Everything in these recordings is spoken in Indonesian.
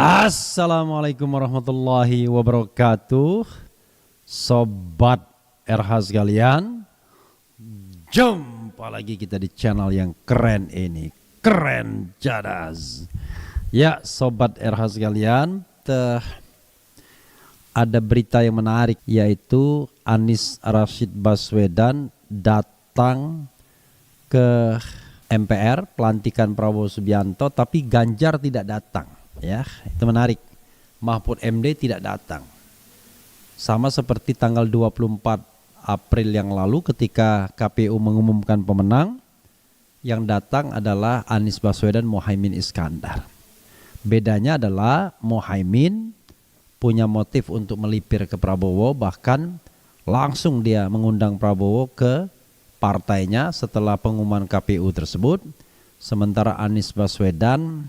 Assalamualaikum warahmatullahi wabarakatuh. Sobat RH sekalian, jumpa lagi kita di channel yang keren ini, keren jadas. Ya Sobat RH sekalian, ada berita yang menarik, yaitu Anies Rashid Baswedan datang ke MPR pelantikan Prabowo Subianto, tapi Ganjar tidak datang. Ya, itu menarik. Mahfud MD tidak datang. Sama seperti tanggal 24 April yang lalu ketika KPU mengumumkan pemenang, yang datang adalah Anies Baswedan Muhaimin Iskandar. Bedanya adalah Muhaimin punya motif untuk melipir ke Prabowo, bahkan langsung dia mengundang Prabowo ke partainya setelah pengumuman KPU tersebut. Sementara Anies Baswedan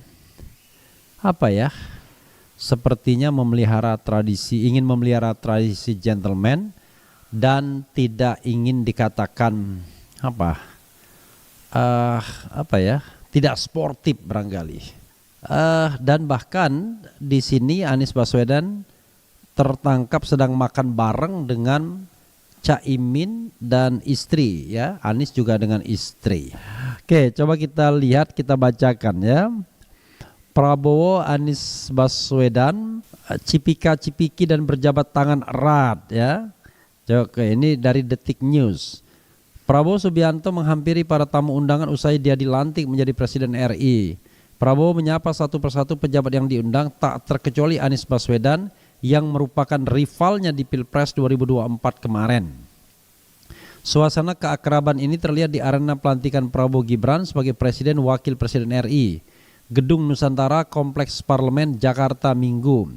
sepertinya ingin memelihara tradisi gentleman dan tidak ingin dikatakan tidak sportif barangkali. Dan bahkan di sini Anies Baswedan tertangkap sedang makan bareng dengan Caimin dan istri, ya. Anies juga dengan istri. Oke, coba kita lihat, kita bacakan ya. Prabowo, Anies Baswedan, cipika-cipiki dan berjabat tangan erat, ya. Oke, ini dari Detik News. Prabowo Subianto menghampiri para tamu undangan usai dia dilantik menjadi Presiden RI. Prabowo menyapa satu persatu pejabat yang diundang, tak terkecuali Anies Baswedan yang merupakan rivalnya di Pilpres 2024 kemarin. Suasana keakraban ini terlihat di arena pelantikan Prabowo Gibran sebagai Presiden Wakil Presiden RI. Gedung Nusantara, Kompleks Parlemen, Jakarta, Minggu.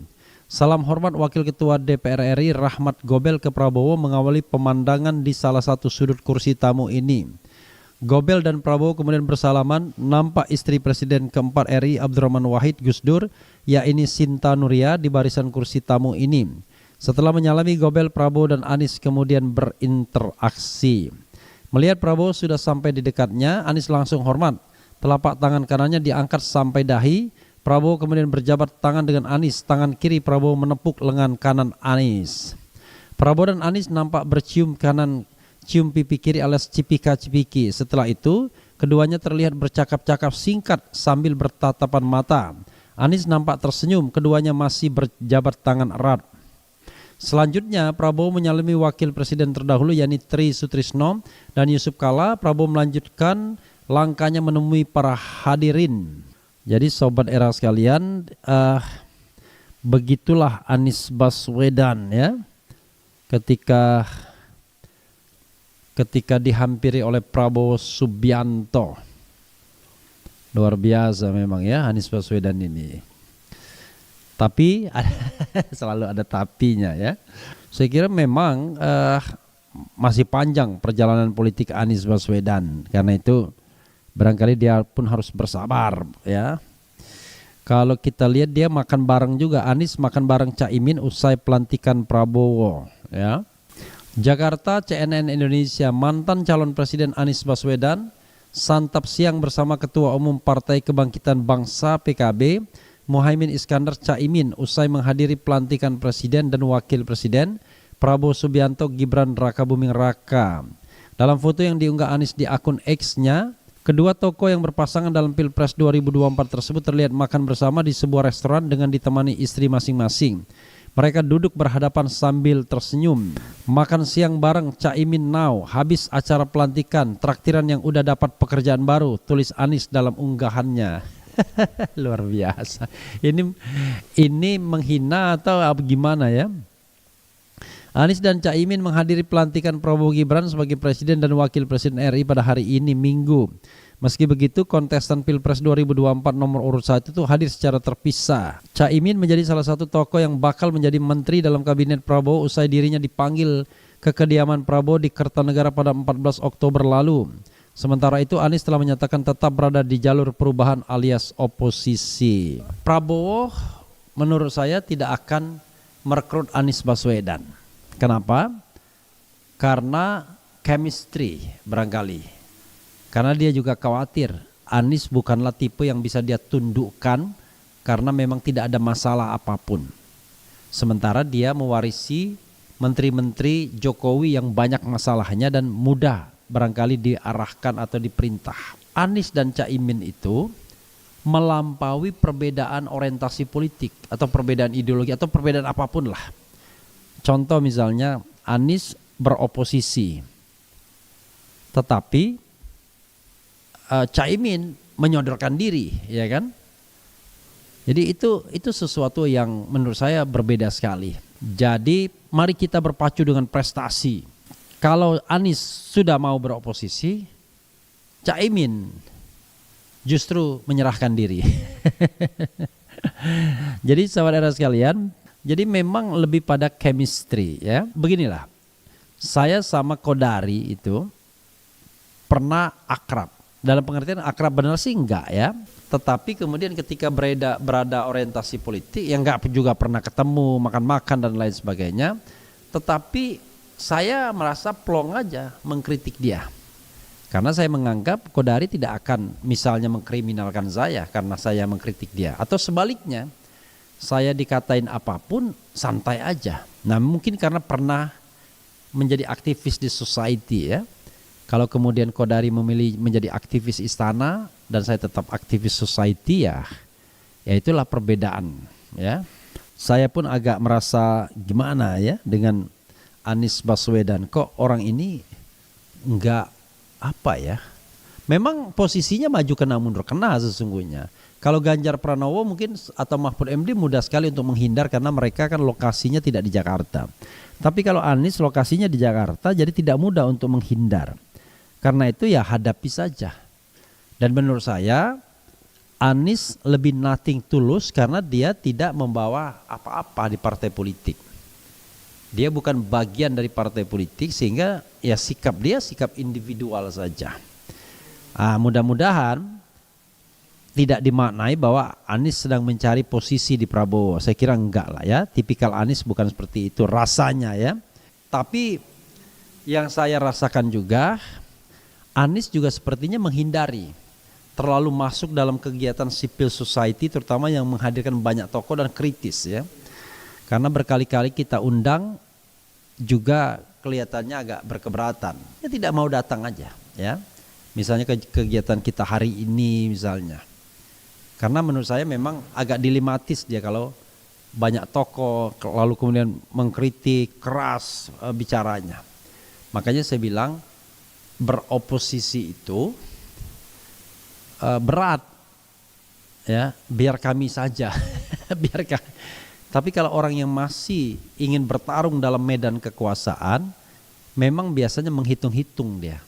Salam hormat Wakil Ketua DPR RI Rahmat Gobel ke Prabowo mengawali pemandangan di salah satu sudut kursi tamu ini. Gobel dan Prabowo kemudian bersalaman, nampak istri Presiden keempat RI Abdurrahman Wahid Gus Dur, yakni Sinta Nuria, di barisan kursi tamu ini. Setelah menyalami Gobel, Prabowo dan Anies kemudian berinteraksi. Melihat Prabowo sudah sampai di dekatnya, Anies langsung hormat. Telapak tangan kanannya diangkat sampai dahi. Prabowo kemudian berjabat tangan dengan Anies. Tangan kiri Prabowo menepuk lengan kanan Anies. Prabowo dan Anies nampak bercium cium pipi kiri alias cipika-cipiki. Setelah itu, keduanya terlihat bercakap-cakap singkat sambil bertatapan mata. Anies nampak tersenyum, keduanya masih berjabat tangan erat. Selanjutnya, Prabowo menyalami Wakil Presiden terdahulu yakni Tri Sutrisno dan Yusuf Kala. Prabowo melanjutkan langkahnya menemui para hadirin. Jadi Sobat Era sekalian, begitulah Anies Baswedan ya, ketika dihampiri oleh Prabowo Subianto. Luar biasa memang ya Anies Baswedan ini. Tapi selalu ada tapinya ya. Saya kira memang masih panjang perjalanan politik Anies Baswedan. Karena itu barangkali dia pun harus bersabar ya. Kalau kita lihat dia makan bareng juga, Anies makan bareng Caimin usai pelantikan Prabowo ya. Jakarta, CNN Indonesia, mantan calon presiden Anies Baswedan santap siang bersama Ketua Umum Partai Kebangkitan Bangsa PKB Muhaimin Iskandar Caimin usai menghadiri pelantikan presiden dan wakil presiden Prabowo Subianto Gibran Rakabuming Raka. Dalam foto yang diunggah Anies di akun X-nya, kedua tokoh yang berpasangan dalam Pilpres 2024 tersebut terlihat makan bersama di sebuah restoran dengan ditemani istri masing-masing. Mereka duduk berhadapan sambil tersenyum. Makan siang bareng Caimin now, habis acara pelantikan, traktiran yang udah dapat pekerjaan baru, tulis Anies dalam unggahannya. Luar biasa. Ini menghina atau gimana ya? Anies dan Caimin menghadiri pelantikan Prabowo Gibran sebagai Presiden dan Wakil Presiden RI pada hari ini Minggu. Meski begitu, kontestan Pilpres 2024 nomor urut 1 itu hadir secara terpisah. Caimin menjadi salah satu tokoh yang bakal menjadi menteri dalam kabinet Prabowo usai dirinya dipanggil ke kediaman Prabowo di Kertanegara pada 14 Oktober lalu. Sementara itu Anies telah menyatakan tetap berada di jalur perubahan alias oposisi. Prabowo menurut saya tidak akan merekrut Anies Baswedan. Kenapa? Karena chemistry barangkali. Karena dia juga khawatir Anies bukanlah tipe yang bisa dia tundukkan karena memang tidak ada masalah apapun. Sementara dia mewarisi menteri-menteri Jokowi yang banyak masalahnya dan mudah barangkali diarahkan atau diperintah. Anies dan Caimin itu melampaui perbedaan orientasi politik atau perbedaan ideologi atau perbedaan apapun lah. Contoh misalnya Anies beroposisi, tetapi Caimin menyodorkan diri, ya kan? Jadi itu sesuatu yang menurut saya berbeda sekali. Jadi mari kita berpacu dengan prestasi. Kalau Anies sudah mau beroposisi, Caimin justru menyerahkan diri. Jadi saudara sekalian, jadi memang lebih pada chemistry ya. Beginilah, saya sama Kodari itu pernah akrab. Dalam pengertian akrab benar sih enggak ya. Tetapi kemudian ketika berada orientasi politik yang enggak juga pernah ketemu, makan-makan dan lain sebagainya. Tetapi saya merasa plong aja mengkritik dia. Karena saya menganggap Kodari tidak akan misalnya mengkriminalkan saya karena saya mengkritik dia. Atau sebaliknya, saya dikatain apapun santai aja. Nah mungkin karena pernah menjadi aktivis di society ya. Kalau kemudian Kodari memilih menjadi aktivis istana dan saya tetap aktivis society ya itulah perbedaan ya. Saya pun agak merasa gimana ya dengan Anies Baswedan, kok orang ini enggak apa ya. Memang posisinya maju kena mundur kena sesungguhnya. Kalau Ganjar Pranowo mungkin atau Mahfud MD mudah sekali untuk menghindar karena mereka kan lokasinya tidak di Jakarta. Tapi kalau Anies lokasinya di Jakarta jadi tidak mudah untuk menghindar. Karena itu ya hadapi saja. Dan menurut saya Anies lebih nothing tulus karena dia tidak membawa apa-apa di partai politik. Dia bukan bagian dari partai politik sehingga ya sikap dia sikap individual saja. Mudah-mudahan tidak dimaknai bahwa Anies sedang mencari posisi di Prabowo. Saya kira enggak lah ya. Tipikal Anies bukan seperti itu rasanya ya. Tapi yang saya rasakan juga Anies juga sepertinya menghindari terlalu masuk dalam kegiatan civil society terutama yang menghadirkan banyak tokoh dan kritis ya. Karena berkali-kali kita undang juga kelihatannya agak berkeberatan. Ya tidak mau datang aja ya. Misalnya kegiatan kita hari ini misalnya. Karena menurut saya memang agak dilematis dia kalau banyak tokoh lalu kemudian mengkritik keras bicaranya. Makanya saya bilang beroposisi itu berat ya, biar kami saja. Tapi kalau orang yang masih ingin bertarung dalam medan kekuasaan memang biasanya menghitung-hitung dia.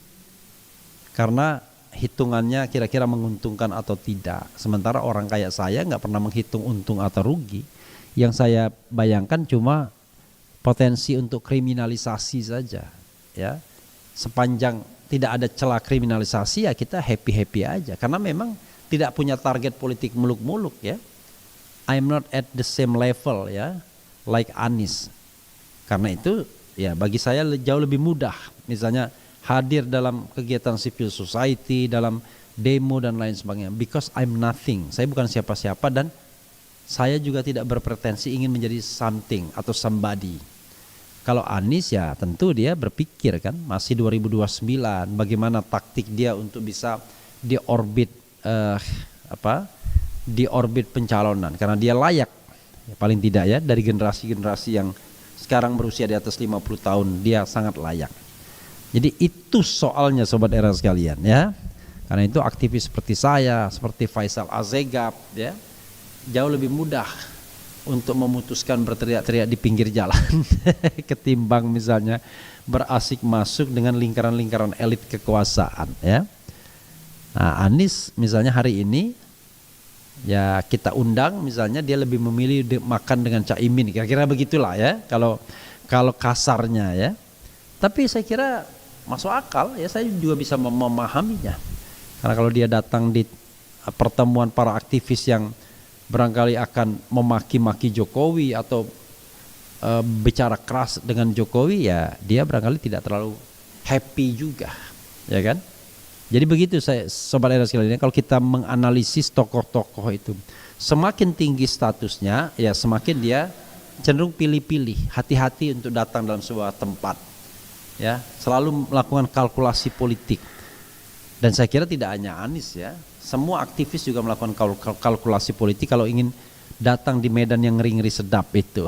Karena hitungannya kira-kira menguntungkan atau tidak. Sementara orang kayak saya nggak pernah menghitung untung atau rugi. Yang saya bayangkan cuma potensi untuk kriminalisasi saja ya. Sepanjang tidak ada celah kriminalisasi ya kita happy-happy aja. Karena memang tidak punya target politik muluk-muluk ya. I'm not at the same level ya like Anies. Karena itu ya bagi saya jauh lebih mudah misalnya hadir dalam kegiatan civil society, dalam demo dan lain sebagainya. Because I'm nothing. Saya bukan siapa-siapa dan saya juga tidak berpretensi ingin menjadi something atau somebody. Kalau Anies ya tentu dia berpikir kan masih 2029 bagaimana taktik dia untuk bisa di orbit di orbit pencalonan karena dia layak ya, paling tidak ya dari generasi-generasi yang sekarang berusia di atas 50 tahun dia sangat layak. Jadi itu soalnya sobat era sekalian ya. Karena itu aktivis seperti saya, seperti Faisal Azegab ya, jauh lebih mudah untuk memutuskan berteriak-teriak di pinggir jalan ketimbang misalnya berasik masuk dengan lingkaran-lingkaran elit kekuasaan ya. Nah, Anies misalnya hari ini ya kita undang misalnya dia lebih memilih makan dengan Caimin kira-kira begitulah ya kalau kasarnya ya. Tapi saya kira masuk akal ya, saya juga bisa memahaminya. Karena kalau dia datang di pertemuan para aktivis yang barangkali akan memaki-maki Jokowi atau bicara keras dengan Jokowi ya dia barangkali tidak terlalu happy juga ya kan. Jadi begitu saya sobat era sekalian kalau kita menganalisis tokoh-tokoh itu Semakin tinggi statusnya, ya semakin dia cenderung pilih-pilih, hati-hati untuk datang dalam sebuah tempat. Ya, selalu melakukan kalkulasi politik. Dan saya kira tidak hanya Anies ya, semua aktivis juga melakukan kalkulasi politik kalau ingin datang di medan yang ngeri-ngeri sedap itu.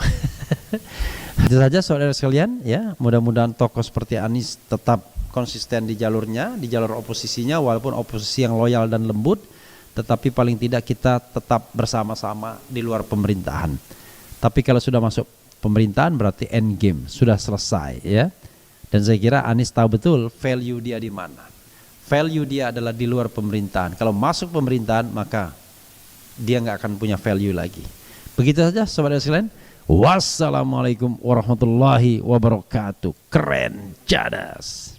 Itu saja saudara sekalian ya, mudah-mudahan tokoh seperti Anies tetap konsisten di jalurnya, di jalur oposisinya, walaupun oposisi yang loyal dan lembut, tetapi paling tidak kita tetap bersama-sama di luar pemerintahan. Tapi kalau sudah masuk pemerintahan berarti end game, sudah selesai ya. Dan saya kira Anies tahu betul value dia di mana. Value dia adalah di luar pemerintahan. Kalau masuk pemerintahan maka dia nggak akan punya value lagi. Begitu saja saudara sekalian. Wassalamualaikum warahmatullahi wabarakatuh. Keren, cadas.